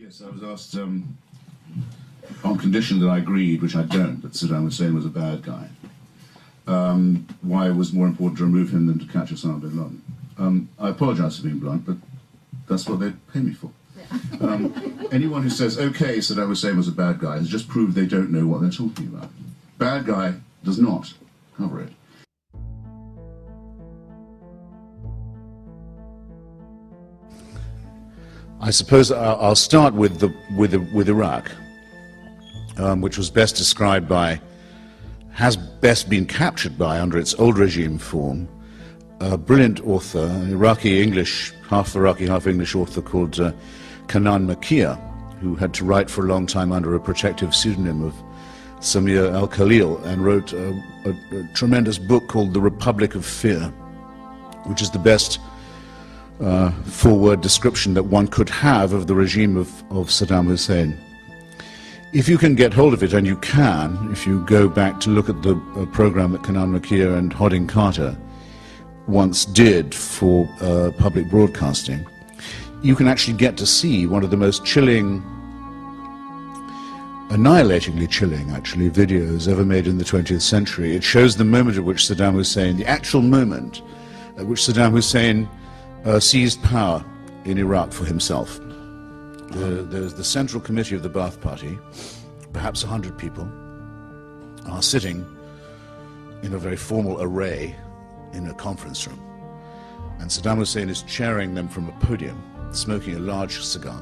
Yes, I was asked, on condition that I agreed, which I don't, that Saddam Hussein was a bad guy, why it was more important to remove him than to catch Osama bin Laden. I apologise for being blunt, but that's what they pay me for. Anyone who says, okay, Saddam Hussein was a bad guy, has just proved they don't know what they're talking about. Bad guy does not cover it. I suppose I'll start with Iraq, which was best described by, has best been captured by, under its old regime form, a brilliant author, an Iraqi English, half Iraqi, half English author called Kanan Makia, who had to write for a long time under a protective pseudonym of Samir al-Khalil, and wrote a tremendous book called The Republic of Fear, which is the best full-word description that one could have of the regime of Saddam Hussein. If you can get hold of it, and you can, if you go back to look at the program that Kanan Makia and Hodding Carter once did for public broadcasting, you can actually get to see one of the most chilling, annihilatingly chilling, actually, videos ever made in the 20th century. It shows the moment at which Saddam Hussein, the actual moment at which Saddam Hussein seized power in Iraq for himself. There's the Central Committee of the Ba'ath Party, perhaps 100 people, are sitting in a very formal array in a conference room. And Saddam Hussein is chairing them from a podium, smoking a large cigar.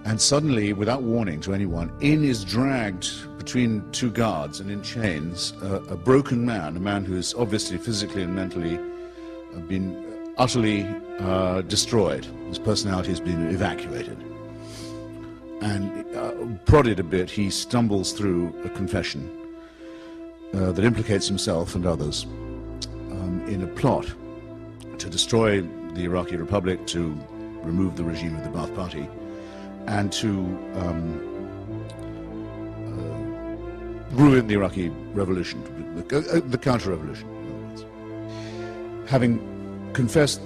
And suddenly, without warning to anyone, in is dragged between two guards and in chains, a broken man, a man who is obviously physically and mentally been utterly destroyed. His personality has been evacuated. And prodded a bit, he stumbles through a confession that implicates himself and others in a plot to destroy the Iraqi Republic, to remove the regime of the Ba'ath Party, and to ruin the Iraqi revolution, the counter-revolution. Having confessed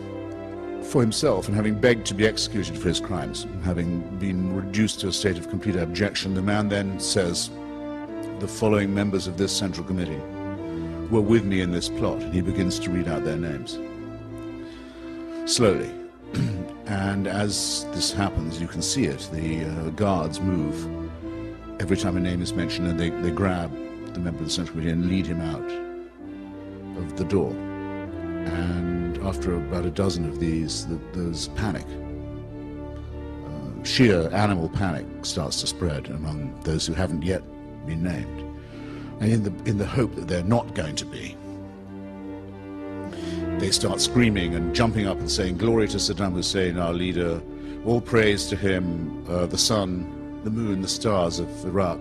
for himself and having begged to be executed for his crimes, and having been reduced to a state of complete abjection, the man then says, the following members of this Central Committee were with me in this plot, and he begins to read out their names. Slowly. And as this happens, you can see it, the guards move every time a name is mentioned, and they grab the member of the Central Committee and lead him out of the door. And after about a dozen of these, there's panic. Sheer animal panic starts to spread among those who haven't yet been named. And in the hope that they're not going to be, they start screaming and jumping up and saying, "Glory to Saddam Hussein, our leader, all praise to him, the sun, the moon, the stars of Iraq,"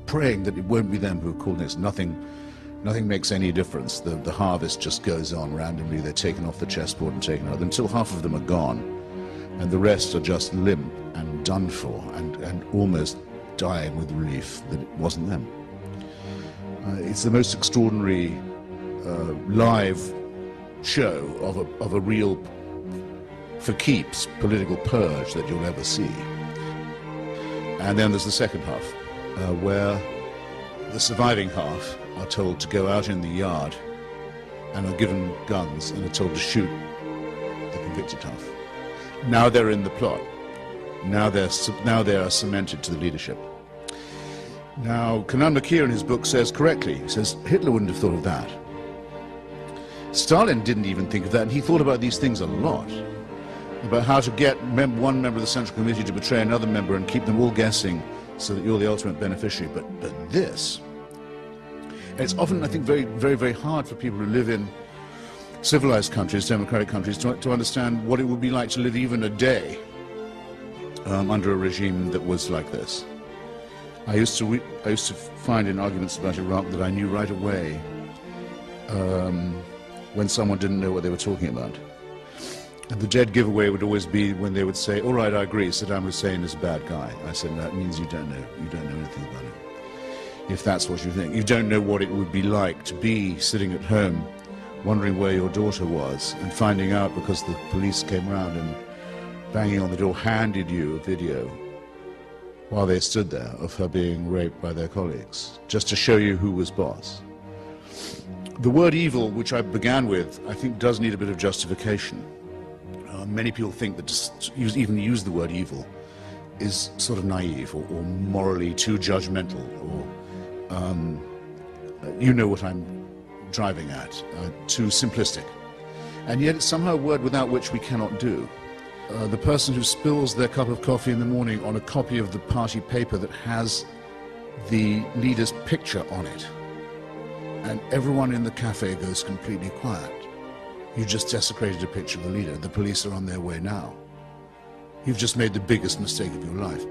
praying that it won't be them who are called next. Nothing makes any difference. The harvest just goes on randomly. They're taken off the chessboard and taken out until half of them are gone, and the rest are just limp and done for, and almost dying with relief that it wasn't them. It's the most extraordinary live show of a real, for keeps, political purge that you'll ever see. And then there's the second half, where the surviving half are told to go out in the yard and are given guns and are told to shoot the convicted half. Now they're in the plot. Now they are cemented to the leadership. Now, Kanan Makia in his book says correctly, he says, Hitler wouldn't have thought of that. Stalin didn't even think of that, and he thought about these things a lot, about how to get one member of the Central Committee to betray another member and keep them all guessing so that you're the ultimate beneficiary. But this, and it's often, I think, very, very, very hard for people who live in civilized countries, democratic countries, to understand what it would be like to live even a day under a regime that was like this. I used to find in arguments about Iraq that I knew right away when someone didn't know what they were talking about. And the dead giveaway would always be when they would say, "All right, I agree, Saddam Hussein is a bad guy." I said, "No, that means you don't know. You don't know anything about it. If that's what you think. You don't know what it would be like to be sitting at home wondering where your daughter was and finding out because the police came around and banging on the door, handed you a video while they stood there of her being raped by their colleagues, just to show you who was boss. The word evil, which I began with, I think does need a bit of justification. Many people think that just even use the word evil is sort of naive or morally too judgmental, or you know what I'm driving at, too simplistic. And yet it's somehow a word without which we cannot do. The person who spills their cup of coffee in the morning on a copy of the party paper that has the leader's picture on it, and everyone in the cafe goes completely quiet. You just desecrated a picture of the leader. The police are on their way now. You've just made the biggest mistake of your life.